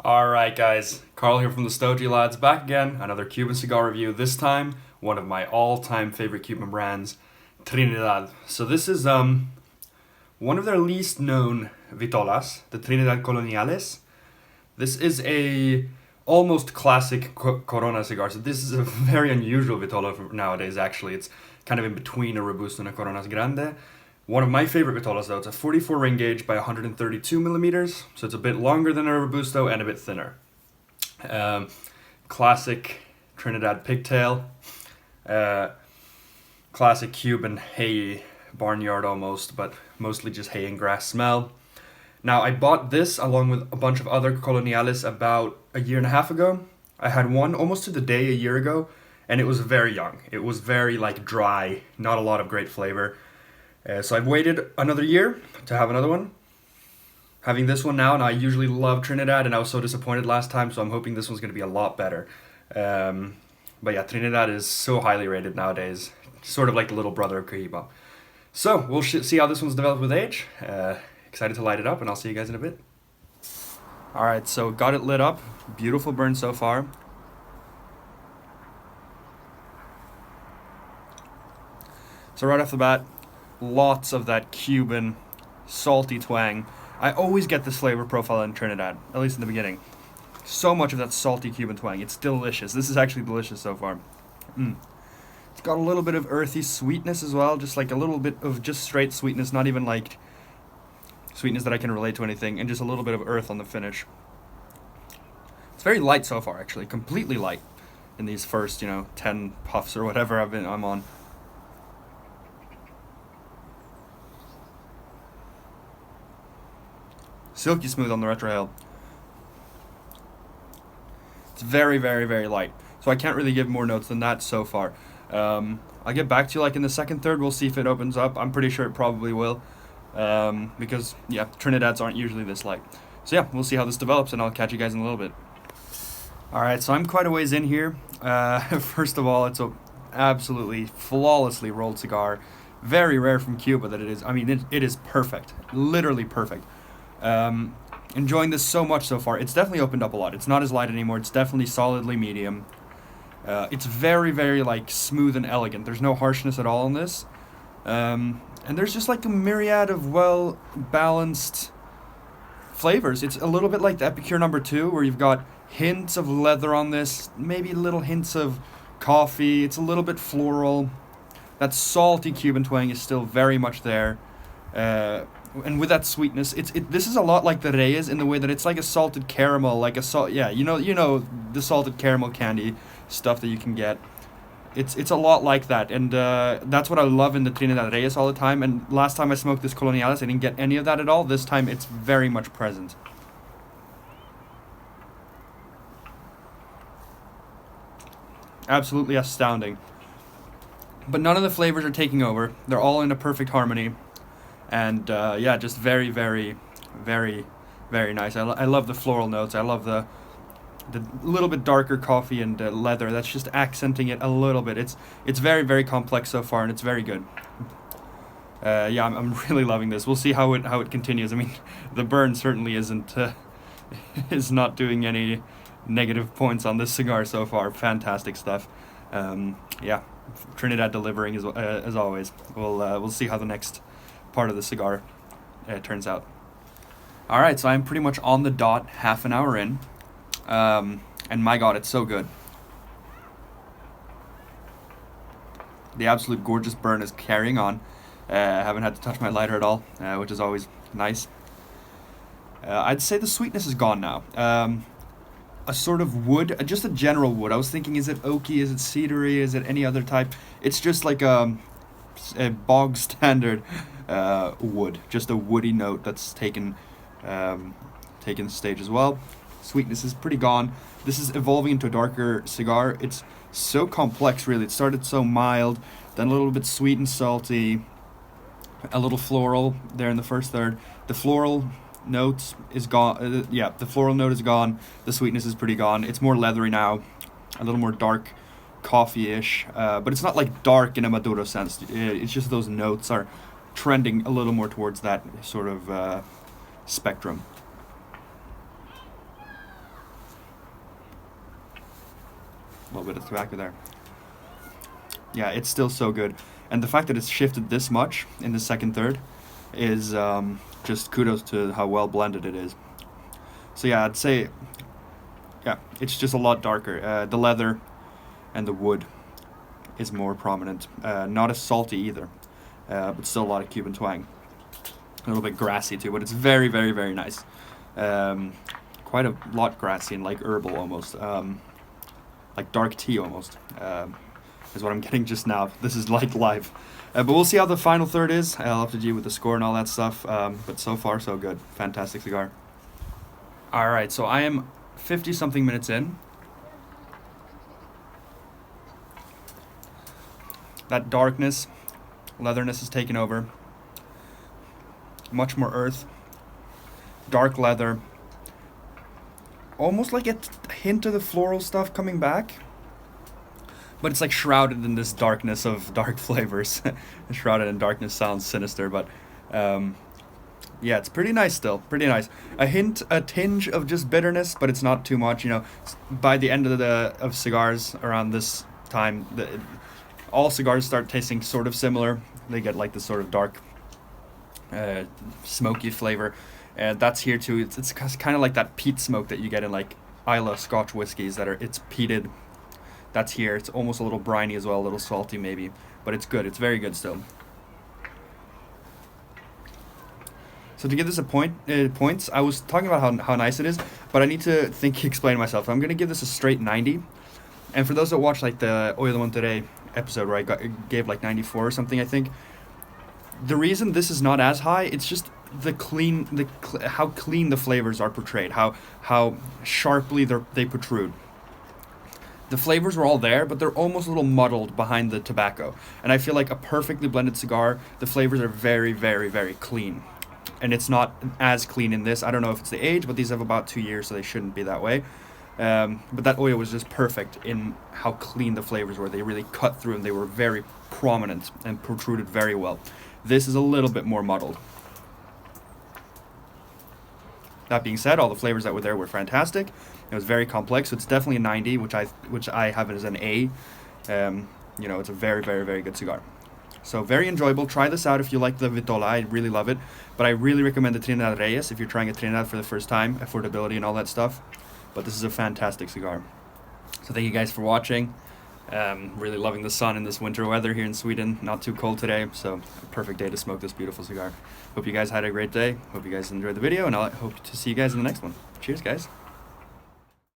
Alright guys, Carl here from the Stogie Lads, back again, another Cuban cigar review, this time one of my all-time favorite Cuban brands, Trinidad. So this is one of their least known vitolas, the Trinidad Coloniales. This is a almost classic Corona cigar, so this is a very unusual vitola for nowadays actually. It's kind of in between a Robusto and a Coronas Grande. One of my favorite vitolas though, it's a 44 ring gauge by 132 millimeters, so it's a bit longer than a Robusto and a bit thinner. Classic Trinidad pigtail, classic Cuban hay barnyard almost, but mostly just hay and grass smell. Now I bought this along with a bunch of other Coloniales about a year and a half ago. I had one almost to the day a year ago, and it was very young. It was very dry, not a lot of great flavor. So I've waited another year to have another one. Having this one now, and I usually love Trinidad, and I was so disappointed last time, so I'm hoping this one's going to be a lot better. But yeah, Trinidad is so highly rated nowadays, sort of like the little brother of Cohiba. So we'll see how this one's developed with age. Excited to light it up, and I'll see you guys in a bit. Alright, so got it lit up. Beautiful burn so far. So right off the bat, lots of that Cuban salty twang. I always get this flavor profile in Trinidad, at least in the beginning. So much of that salty Cuban twang. It's delicious. This is actually delicious so far. It's got a little bit of earthy sweetness as well, just like a little bit of just straight sweetness, not even like sweetness that I can relate to anything, and just a little bit of earth on the finish. It's very light so far, actually, completely light in these first, 10 puffs or whatever I'm on. Silky smooth on the retrohale. It's very, very, very light. So I can't really give more notes than that so far. I'll get back to you in the second, third. We'll see if it opens up. I'm pretty sure it probably will. Because, yeah, Trinidads aren't usually this light. So yeah, we'll see how this develops, and I'll catch you guys in a little bit. Alright, so I'm quite a ways in here. First of all, it's a absolutely flawlessly rolled cigar. Very rare from Cuba that it is. I mean, it is perfect. Literally perfect. Enjoying this so much so far. It's definitely opened up a lot. It's not as light anymore. It's definitely solidly medium. It's very, very smooth and elegant. There's no harshness at all in this. And there's just a myriad of well-balanced flavors. It's a little bit like the Epicure number 2, where you've got hints of leather on this, maybe little hints of coffee. It's a little bit floral. That salty Cuban twang is still very much there. And with that sweetness, this is a lot like the Reyes in the way that it's like a salted caramel, you know the salted caramel candy stuff that you can get. It's a lot like that, and that's what I love in the Trinidad Reyes all the time. And last time I smoked this Coloniales, I didn't get any of that at all. This time it's very much present. Absolutely astounding. But none of the flavors are taking over. They're all in a perfect harmony. And yeah, just very, very, very, very nice. I love the floral notes. I love the little bit darker coffee and leather. That's just accenting it a little bit. It's very, very complex so far, and it's very good. Yeah, I'm really loving this. We'll see how it continues. I mean, the burn certainly is not doing any negative points on this cigar so far. Fantastic stuff. Yeah, Trinidad delivering as always. We'll see how the next part of the cigar turns out. Alright, so I'm pretty much on the dot, half an hour in, and my god, it's so good. The absolute gorgeous burn is carrying on. I haven't had to touch my lighter at all, which is always nice. I'd say the sweetness is gone now. A sort of wood, just a general wood. I was thinking, is it oaky, is it cedary, is it any other type? It's just like a bog standard wood, just a woody note that's taken the stage as well. Sweetness is pretty gone. This is evolving into a darker cigar. It's so complex, really. It started so mild, then a little bit sweet and salty, a little floral there in the first third. The floral notes is gone. Yeah, the floral note is gone. The sweetness is pretty gone. It's more leathery now, a little more dark coffee-ish, but it's not dark in a Maduro sense. It's just those notes are trending a little more towards that sort of spectrum. A little bit of tobacco there. Yeah, it's still so good. And the fact that it's shifted this much in the second third is just kudos to how well blended it is. So yeah, I'd say, yeah, it's just a lot darker. The leather and the wood is more prominent. Not as salty either, but still a lot of Cuban twang. A little bit grassy too, but it's very, very, very nice. Quite a lot grassy and like herbal almost. Like dark tea almost. Is what I'm getting just now. This is like live. But we'll see how the final third is. I'll have to do with the score and all that stuff. But so far, so good. Fantastic cigar. Alright, so I am 50-something minutes in. That darkness, leatherness is taken over. Much more earth. Dark leather. Almost like a hint of the floral stuff coming back. But it's like shrouded in this darkness of dark flavors. Shrouded in darkness sounds sinister, but yeah, it's pretty nice still. Pretty nice. A tinge of just bitterness, but it's not too much. You know, by the end of cigars around this time, all cigars start tasting sort of similar. They get like this sort of dark, smoky flavor. That's here too. It's kind of like that peat smoke that you get in like Islay Scotch whiskies it's peated. That's here. It's almost a little briny as well, a little salty maybe, but it's good. It's very good still. So to give this a points, I was talking about how nice it is, but I need to explain myself. I'm gonna give this a straight 90. And for those that watch like the Oye de Monterrey episode where I gave like 94 or something, I think the reason this is not as high, it's just how clean the flavors are portrayed, how sharply they protrude. The flavors were all there, but they're almost a little muddled behind the tobacco. And I feel like a perfectly blended cigar, the flavors are very, very, very clean. And it's not as clean in this. I don't know if it's the age, but these have about 2 years, so they shouldn't be that way. But that oil was just perfect in how clean the flavors were. They really cut through and they were very prominent and protruded very well. This is a little bit more muddled. That being said, all the flavors that were there were fantastic. It was very complex, so it's definitely a 90, which I have as an A. You know, it's a very, very, very good cigar. So very enjoyable. Try this out if you like the Vitola. I really love it. But I really recommend the Trinidad Reyes if you're trying a Trinidad for the first time, affordability and all that stuff. But this is a fantastic cigar. So thank you guys for watching. Really loving the sun in this winter weather here in Sweden. Not too cold today, so a perfect day to smoke this beautiful cigar. Hope you guys had a great day. Hope you guys enjoyed the video, and I hope to see you guys in the next one. Cheers, guys.